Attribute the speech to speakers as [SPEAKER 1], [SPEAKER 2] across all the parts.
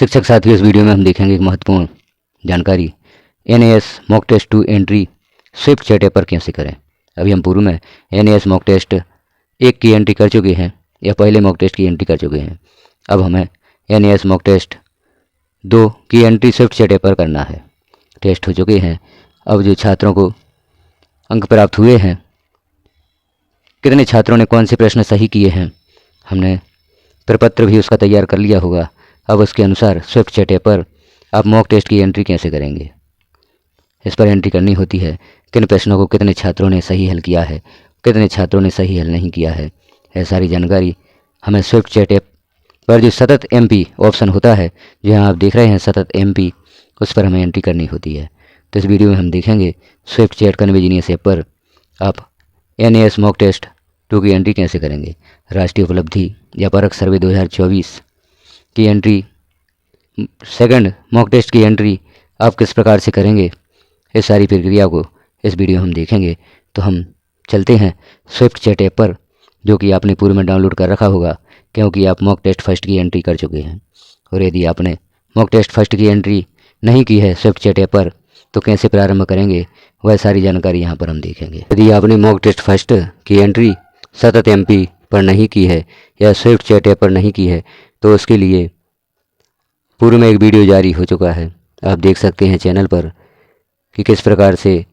[SPEAKER 1] शिक्षक साथियों, इस वीडियो में हम देखेंगे एक महत्वपूर्ण जानकारी। NAS mock test 2 entry swift chat app पर कैसे करें। अभी हम पूर्व में NAS मॉक टेस्ट 1 की एंट्री कर चुके हैं या पहले मॉक टेस्ट की एंट्री कर चुके हैं। अब हमें NAS मॉक टेस्ट 2 की एंट्री स्विफ्ट चैट ऐप पर करना है। टेस्ट हो चुके हैं। अब जो छात्रों को अंक प्राप्त हुए हैं, कितने छात्रों ने कौन से प्रश्न सही किए हैं, हमने प्रपत्र भी उसका तैयार कर लिया होगा। अब उसके अनुसार स्विफ्ट चैट ऐप पर आप मॉक टेस्ट की एंट्री कैसे करेंगे। इस पर एंट्री करनी होती है किन प्रश्नों को कितने छात्रों ने सही हल किया है, कितने छात्रों ने सही हल नहीं किया है। यह सारी जानकारी हमें स्विफ्ट चैट ऐप पर जो सतत MP ऑप्शन होता है, जो यहाँ आप देख रहे हैं सतत MP, उस पर हमें एंट्री करनी होती है। तो इस वीडियो में हम देखेंगे स्विफ्ट चैट कन्वीनियंस ऐप पर आप NAS मॉक टेस्ट 2 की एंट्री कैसे करेंगे। राष्ट्रीय उपलब्धि या परख सर्वे 2024 की एंट्री, सेकंड मॉक टेस्ट की एंट्री आप किस प्रकार से करेंगे, इस सारी प्रक्रिया को इस वीडियो में हम देखेंगे। तो हम चलते हैं स्विफ्ट चैट ऐप पर, जो कि आपने पूर्व में डाउनलोड कर रखा होगा, क्योंकि आप मॉक टेस्ट फर्स्ट की एंट्री कर चुके हैं। और यदि आपने मॉक टेस्ट फर्स्ट की एंट्री नहीं की है स्विफ्ट चैट ऐप पर, तो कैसे प्रारंभ करेंगे, वह सारी जानकारी यहाँ पर हम देखेंगे। यदि आपने मॉक टेस्ट फर्स्ट की एंट्री सतत MP पर नहीं की है या स्विफ्ट चैट ऐप पर नहीं की है, तो उसके लिए पूर्व में एक वीडियो जारी हो चुका है, आप देख सकते हैं चैनल पर, कि किस प्रकार से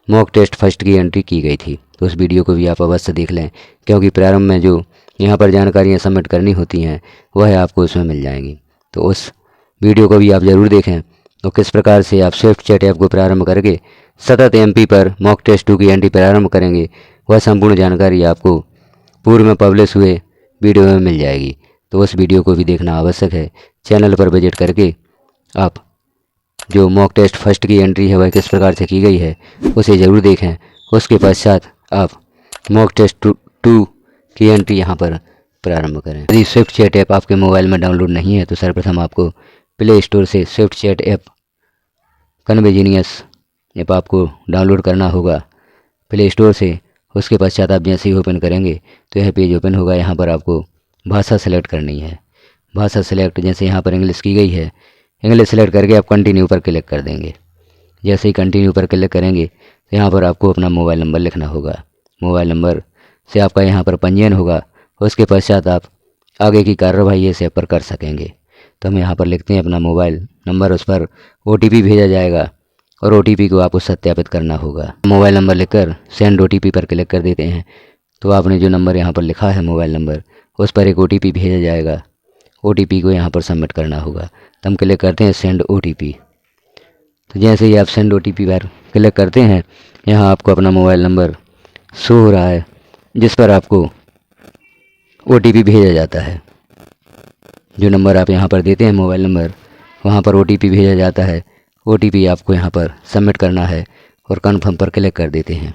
[SPEAKER 1] मॉक टेस्ट फर्स्ट की एंट्री की गई थी। तो उस वीडियो को भी आप अवश्य देख लें, क्योंकि प्रारंभ में जो यहाँ पर जानकारियाँ सबमिट करनी होती हैं वह आपको उसमें मिल जाएंगी। तो उस वीडियो को भी आप ज़रूर देखें। तो किस प्रकार से आप स्विफ्ट चैट ऐप को प्रारंभ करके सतत MP पर मॉक टेस्ट 2 की एंट्री प्रारंभ करेंगे, वह संपूर्ण जानकारी आपको पूर्व में पब्लिश हुए वीडियो में मिल जाएगी। तो उस वीडियो को भी देखना आवश्यक है। चैनल पर विजिट करके आप जो मॉक टेस्ट फर्स्ट की एंट्री है वह किस प्रकार से की गई है उसे ज़रूर देखें। उसके पश्चात आप मॉक टेस्ट 2 की एंट्री यहाँ पर प्रारंभ करें। यदि स्विफ्ट चैट ऐप आपके मोबाइल में डाउनलोड नहीं है, तो सर्वप्रथम आपको प्ले स्टोर से Swift chat app convenience app आपको डाउनलोड करना होगा प्ले स्टोर से। उसके पश्चात आप जैसे ही ओपन करेंगे तो यह पेज ओपन होगा। यहाँ पर आपको भाषा सेलेक्ट करनी है। भाषा सेलेक्ट, जैसे यहाँ पर इंग्लिश की गई है, इंग्लिश सेलेक्ट करके आप कंटिन्यू पर क्लिक कर देंगे। जैसे ही कंटिन्यू पर क्लिक करेंगे तो यहाँ पर आपको अपना मोबाइल नंबर लिखना होगा। मोबाइल नंबर से आपका यहाँ पर पंजीयन होगा। उसके पश्चात आप आगे की कार्रवाई इस ऐप पर कर सकेंगे। तो हम यहाँ पर लिखते हैं अपना मोबाइल नंबर, उस पर OTP भेजा जाएगा और OTP को आपको सत्यापित करना होगा। मोबाइल नंबर लिखकर सेंड OTP पर क्लिक कर देते हैं। तो आपने जो नंबर यहाँ पर लिखा है मोबाइल नंबर, उस पर एक OTP भेजा जाएगा। OTP को यहाँ पर सबमिट करना होगा। तो हम क्लिक करते हैं सेंड OTP। तो जैसे ही आप सेंड OTP पर क्लिक करते हैं, यहाँ आपको अपना मोबाइल नंबर शो हो रहा है, जिस पर आपको OTP भेजा जाता है। जो नंबर आप यहाँ पर देते हैं मोबाइल नंबर, वहाँ पर OTP भेजा जाता है। OTP आपको यहाँ पर सबमिट करना है और कन्फर्म पर क्लिक कर देते हैं।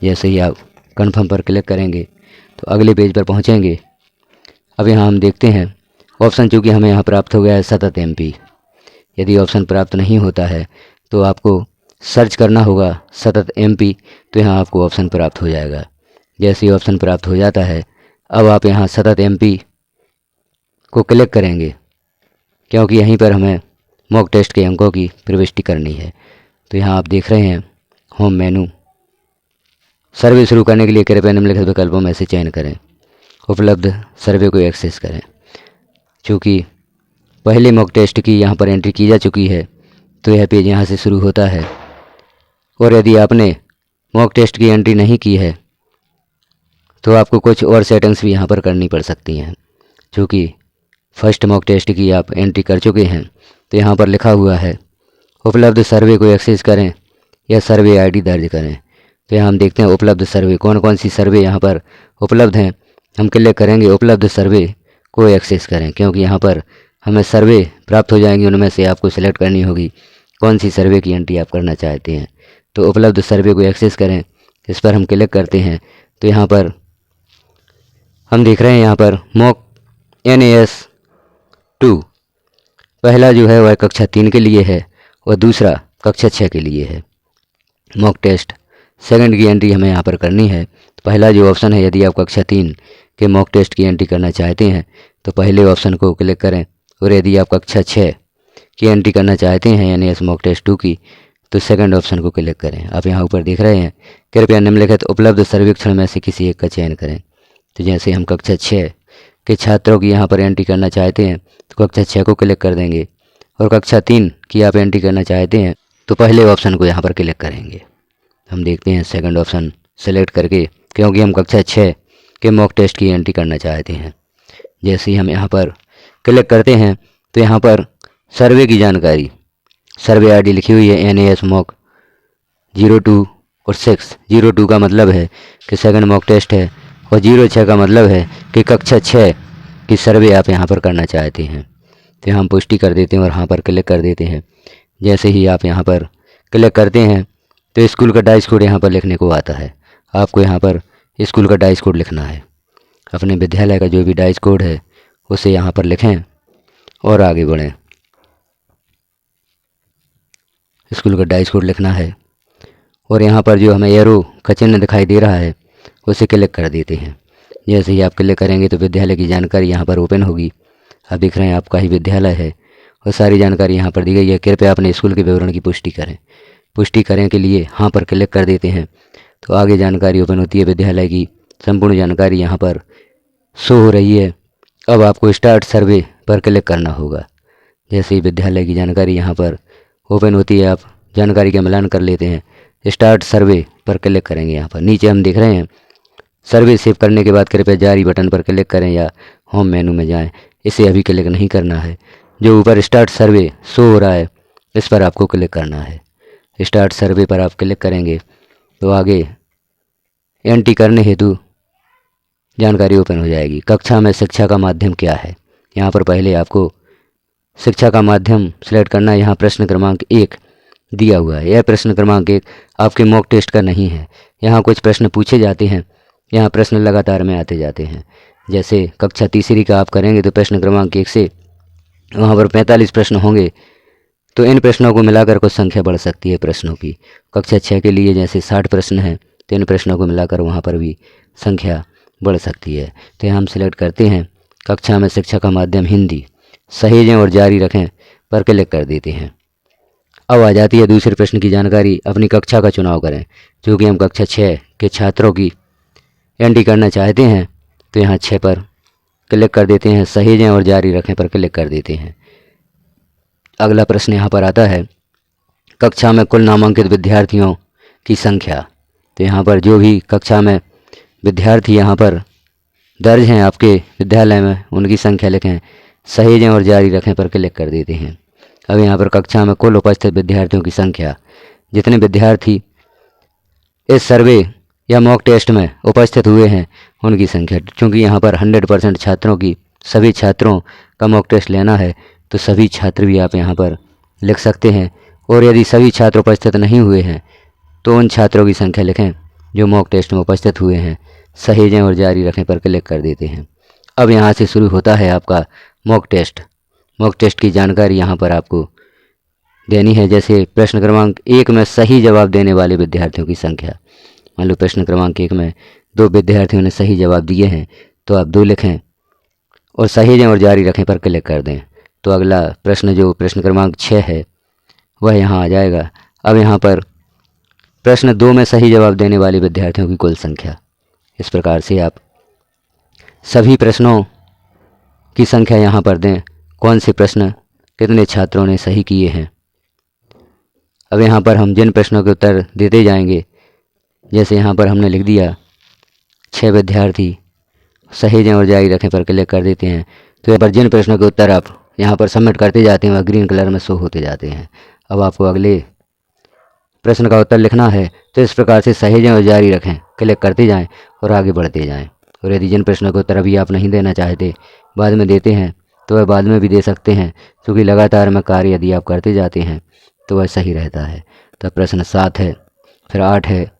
[SPEAKER 1] जैसे ही आप कन्फर्म पर क्लिक करेंगे तो अगले पेज पर पहुँचेंगे। अब यहाँ हम देखते हैं ऑप्शन, चूँकि हमें यहाँ प्राप्त हो गया है सतत MP। यदि ऑप्शन प्राप्त नहीं होता है तो आपको सर्च करना होगा सतत MP, तो यहाँ आपको ऑप्शन प्राप्त हो जाएगा। जैसे ही ऑप्शन प्राप्त हो जाता है, अब आप यहाँ सतत MP को क्लिक करेंगे, क्योंकि यहीं पर हमें मॉक टेस्ट के अंकों की प्रविष्टि करनी है। तो यहाँ आप देख रहे हैं होम मेनू। सर्वे शुरू करने के लिए कृपया निम्नलिखित विकल्पों में से चयन करें। उपलब्ध सर्वे को एक्सेस करें। चूँकि पहले मॉक टेस्ट की यहाँ पर एंट्री की जा चुकी है, तो यह पेज यहाँ से शुरू होता है। और यदि आपने मॉक टेस्ट की एंट्री नहीं की है, तो आपको कुछ और सेटिंग्स भी यहाँ पर करनी पड़ सकती हैं। चूँकि फर्स्ट मॉक टेस्ट की आप एंट्री कर चुके हैं, तो यहाँ पर लिखा हुआ है उपलब्ध सर्वे को एक्सेस करें या सर्वे ID दर्ज करें। तो यहाँ हम देखते हैं उपलब्ध सर्वे, कौन कौन सी सर्वे यहाँ पर उपलब्ध हैं। हम क्लिक करेंगे उपलब्ध सर्वे को एक्सेस करें, क्योंकि यहाँ पर हमें सर्वे प्राप्त हो जाएंगे। उनमें से आपको सेलेक्ट करनी होगी कौन सी सर्वे की एंट्री आप करना चाहते हैं। तो उपलब्ध सर्वे को एक्सेस करें, इस पर हम क्लिक करते हैं। तो यहाँ पर हम देख रहे हैं यहाँ पर मॉक NAS 2 पहला जो है वह कक्षा 3 के लिए है और दूसरा कक्षा 6 के लिए है। मॉक टेस्ट सेकंड की एंट्री हमें यहाँ पर करनी है। तो पहला जो ऑप्शन है, यदि आप कक्षा 3 के मॉक टेस्ट की एंट्री करना चाहते हैं तो पहले ऑप्शन को क्लिक करें और यदि आप कक्षा 6 की एंट्री करना चाहते हैं एनएएस मॉक टेस्ट 2 की, तो सेकंड ऑप्शन को क्लिक करें। आप यहाँ ऊपर देख रहे हैं, कृपया निम्नलिखित उपलब्ध सर्वेक्षण में से किसी एक का चयन करें। तो जैसे हम कक्षा 6 के छात्रों की यहाँ पर एंट्री करना चाहते हैं तो कक्षा 6 को क्लिक कर देंगे, और कक्षा 3 की आप एंट्री करना चाहते हैं तो पहले ऑप्शन को यहाँ पर क्लिक करेंगे। हम देखते हैं सेकंड ऑप्शन सेलेक्ट करके, क्योंकि हम कक्षा 6 के मॉक टेस्ट की एंट्री करना चाहते हैं। जैसे ही हम यहाँ पर क्लिक करते हैं तो यहाँ पर सर्वे की जानकारी, सर्वे आईडी लिखी हुई है एनएएस मॉक 02 और 6। 02 का मतलब है कि सेकंड मॉक टेस्ट है, और 06 का मतलब है कि कक्षा 6 की सर्वे आप यहाँ पर करना चाहते हैं। तो हम पुष्टि कर देते हैं और यहाँ पर क्लिक कर देते हैं। जैसे ही आप यहाँ पर क्लिक करते हैं तो स्कूल का डाइस कोड यहाँ पर लिखने को आता है। आपको यहाँ पर स्कूल का डाइस कोड लिखना है। अपने विद्यालय का जो भी डाइस कोड है उसे यहाँ पर लिखें और आगे बढ़ें। स्कूल का डाइस कोड लिखना है और यहाँ पर जो हमें एरो का चिन्ह दिखाई दे रहा है उसे क्लिक कर देते हैं। जैसे ही आप क्लिक करेंगे तो विद्यालय की जानकारी यहाँ पर ओपन होगी। आप देख रहे हैं आपका ही विद्यालय है और सारी जानकारी यहाँ पर दी गई है। कृपया अपने स्कूल के विवरण की पुष्टि करें। पुष्टि करने के लिए यहाँ पर क्लिक कर देते हैं तो आगे जानकारी ओपन होती है। विद्यालय की संपूर्ण जानकारी यहाँ पर शो हो रही है। अब आपको स्टार्ट सर्वे पर क्लिक करना होगा। जैसे ही विद्यालय की जानकारी यहाँ पर ओपन होती है, आप जानकारी का मिलान कर लेते हैं। स्टार्ट सर्वे पर क्लिक करेंगे। यहाँ पर नीचे हम देख रहे हैं सर्वे सेव करने के बाद कृपया जारी बटन पर क्लिक करें या होम मेनू में जाएं। इसे अभी क्लिक नहीं करना है। जो ऊपर स्टार्ट सर्वे शो हो रहा है इस पर आपको क्लिक करना है। स्टार्ट सर्वे पर आप क्लिक करेंगे तो आगे एंट्री करने हेतु जानकारी ओपन हो जाएगी। कक्षा में शिक्षा का माध्यम क्या है, यहाँ पर पहले आपको शिक्षा का माध्यम सिलेक्ट करना है। यहाँ प्रश्न क्रमांक 1 दिया हुआ है। यह प्रश्न क्रमांक 1 आपके मॉक टेस्ट का नहीं है। यहाँ कुछ प्रश्न पूछे जाते हैं। यहाँ प्रश्न लगातार में आते जाते हैं। जैसे कक्षा तीसरी का आप करेंगे तो प्रश्न क्रमांक 1 से वहाँ पर 45 प्रश्न होंगे। तो इन प्रश्नों को मिलाकर कुछ संख्या बढ़ सकती है प्रश्नों की। कक्षा 6 के लिए जैसे 60 प्रश्न हैं तो इन प्रश्नों को मिलाकर वहाँ पर भी संख्या बढ़ सकती है। तो हम सिलेक्ट करते हैं कक्षा में शिक्षा का माध्यम हिंदी, सहेजें और जारी रखें पर क्लिक कर देते हैं। अब आ जाती है दूसरे प्रश्न की जानकारी। अपनी कक्षा का चुनाव करें। चूँकि हम कक्षा 6 के छात्रों की एंट्री करना चाहते हैं तो यहाँ 6 पर क्लिक कर देते हैं। सहेजें और जारी रखें पर क्लिक कर देते हैं। अगला प्रश्न यहाँ पर आता है कक्षा में कुल नामांकित विद्यार्थियों की संख्या। तो यहाँ पर जो भी कक्षा में विद्यार्थी यहाँ पर दर्ज हैं आपके विद्यालय में उनकी संख्या लिखें। सहेजें और जारी रखें पर क्लिक कर देते हैं। अब यहाँ पर कक्षा में कुल उपस्थित विद्यार्थियों की संख्या, जितने विद्यार्थी इस सर्वे या मॉक टेस्ट में उपस्थित हुए हैं उनकी संख्या। क्योंकि यहाँ पर 100% छात्रों की, सभी छात्रों का मॉक टेस्ट लेना है तो सभी छात्र भी आप यहाँ पर लिख सकते हैं। और यदि सभी छात्र उपस्थित नहीं हुए हैं तो उन छात्रों की संख्या लिखें जो मॉक टेस्ट में उपस्थित हुए हैं। सहेजें और जारी रखें पर क्लिक कर देते हैं। अब यहाँ से शुरू होता है आपका मॉक टेस्ट। मॉक टेस्ट की जानकारी यहाँ पर आपको देनी है। जैसे प्रश्न क्रमांक 1 में सही जवाब देने वाले विद्यार्थियों की संख्या। मान लो प्रश्न क्रमांक 1 में 2 विद्यार्थियों ने सही जवाब दिए हैं तो आप 2 लिखें और सहेजें और जारी रखें पर क्लिक कर दें। तो अगला प्रश्न जो प्रश्न क्रमांक 6 है वह यहाँ आ जाएगा। अब यहाँ पर प्रश्न 2 में सही जवाब देने वाले विद्यार्थियों की कुल संख्या। इस प्रकार से आप सभी प्रश्नों की संख्या यहाँ पर दें। कौन से प्रश्न कितने छात्रों ने सही किए हैं। अब यहाँ पर हम जिन प्रश्नों के उत्तर देते जाएंगे, जैसे यहाँ पर हमने लिख दिया 6 विद्यार्थी, सहेजें और जारी रखें पर क्लिक कर देते हैं। तो यहाँ पर जिन प्रश्नों के उत्तर आप यहाँ पर सबमिट करते जाते हैं वह ग्रीन कलर में शो होते जाते हैं। अब आपको अगले प्रश्न का उत्तर लिखना है तो इस प्रकार से सहेजें और जारी रखें क्लिक करते जाएं और आगे बढ़ते जाएं। और यदि जिन प्रश्नों का उत्तर अभी आप नहीं देना चाहते, बाद में देते हैं, तो वह बाद में भी दे सकते हैं। क्योंकि लगातार में कार्य यदि आप करते जाते हैं तो वह सही रहता है। तो प्रश्न 7 है, फिर 8 है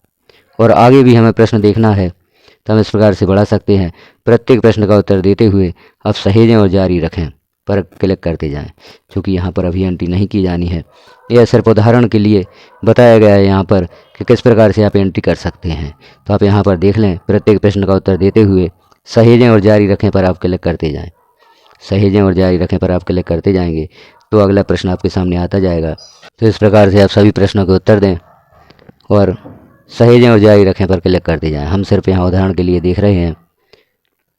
[SPEAKER 1] और आगे भी हमें प्रश्न देखना है तो हम इस प्रकार से बढ़ा सकते हैं। प्रत्येक प्रश्न का उत्तर देते हुए आप सहेजें और जारी रखें पर क्लिक करते जाएं। क्योंकि यहाँ पर अभी एंट्री नहीं की जानी है। यह सिर्फ उदाहरण के लिए बताया गया है यहाँ पर कि किस प्रकार से आप एंट्री कर सकते हैं। तो आप यहाँ पर देख लें, प्रत्येक प्रश्न का उत्तर देते हुए सहेजें और जारी रखें पर आप क्लिक करते जाएं। सहेजें और जारी रखें पर आप क्लिक करते जाएंगे तो अगला प्रश्न आपके सामने आता जाएगा। तो इस प्रकार से आप सभी प्रश्नों के उत्तर दें और सहेजें और जारी रखें पर क्लिक करते जाएं। हम सिर्फ यहाँ उदाहरण के लिए देख रहे हैं,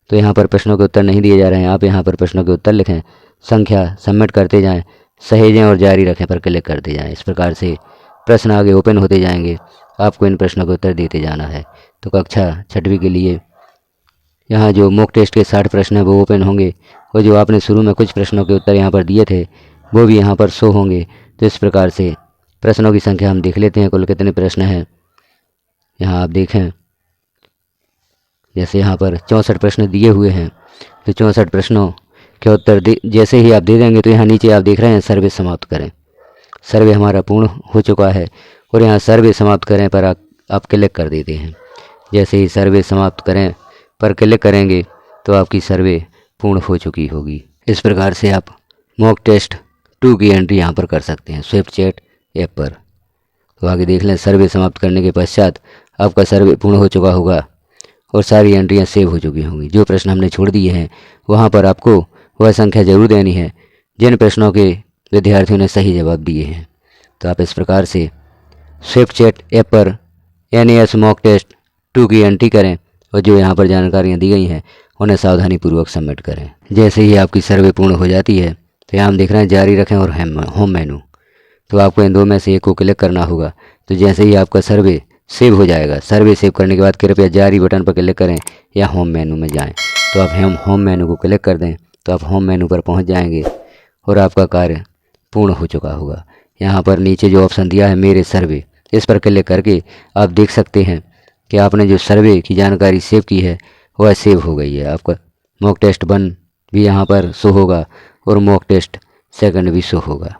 [SPEAKER 1] तो यहाँ पर प्रश्नों के उत्तर नहीं दिए जा रहे हैं। आप यहाँ पर प्रश्नों के उत्तर लिखें, संख्या सबमिट करते जाएं, सहेजें और जारी रखें पर क्लिक करते जाएं। इस प्रकार से प्रश्न आगे ओपन होते जाएंगे, आपको इन प्रश्नों के उत्तर देते जाना है। तो कक्षा 6वीं के लिए यहाँ जो मॉक टेस्ट के 60 प्रश्न हैं वो ओपन होंगे और जो आपने शुरू में कुछ प्रश्नों के उत्तर यहाँ पर दिए थे वो भी यहाँ पर शो होंगे। तो इस प्रकार से प्रश्नों की संख्या हम देख लेते हैं, कुल कितने प्रश्न हैं। यहाँ आप देखें, जैसे यहाँ पर 64 प्रश्न दिए हुए हैं, तो 64 प्रश्नों के उत्तर जैसे ही आप दे देंगे तो यहाँ नीचे आप देख रहे हैं सर्वे समाप्त करें। सर्वे हमारा पूर्ण हो चुका है और यहाँ सर्वे समाप्त करें पर आप क्लिक कर देते हैं। जैसे ही सर्वे समाप्त करें पर क्लिक करेंगे तो आपकी सर्वे पूर्ण हो चुकी होगी। इस प्रकार से आप मॉक टेस्ट 2 की एंट्री यहाँ पर कर सकते हैं स्विफ्ट चैट ऐप पर। तो आगे देख लें, सर्वे समाप्त करने के पश्चात आपका सर्वे पूर्ण हो चुका होगा और सारी एंट्रियाँ सेव हो चुकी होंगी। जो प्रश्न हमने छोड़ दिए हैं वहाँ पर आपको वह संख्या जरूर देनी है जिन प्रश्नों के विद्यार्थियों ने सही जवाब दिए हैं। तो आप इस प्रकार से स्विफ्ट चैट ऐप पर NAS मॉक टेस्ट 2 की एंट्री करें और जो यहाँ पर जानकारियाँ दी गई हैं उन्हें सावधानीपूर्वक सबमिट करें। जैसे ही आपकी सर्वे पूर्ण हो जाती है तो यहाँ हम देख रहे हैं जारी रखें और होम मेनू। तो आपको इन दो में से एक को क्लिक करना होगा। तो जैसे ही आपका सर्वे सेव हो जाएगा, सर्वे सेव करने के बाद कृपया जारी बटन पर क्लिक करें या होम मेनू में जाएं। तो आप हम होम मेनू को क्लिक कर दें तो आप होम मेनू पर पहुंच जाएंगे और आपका कार्य पूर्ण हो चुका होगा। यहाँ पर नीचे जो ऑप्शन दिया है मेरे सर्वे, इस पर क्लिक करके आप देख सकते हैं कि आपने जो सर्वे की जानकारी सेव की है वह सेव हो गई है। आपका मॉक टेस्ट 1 भी यहाँ पर शो होगा और मॉक टेस्ट 2 भी शो होगा।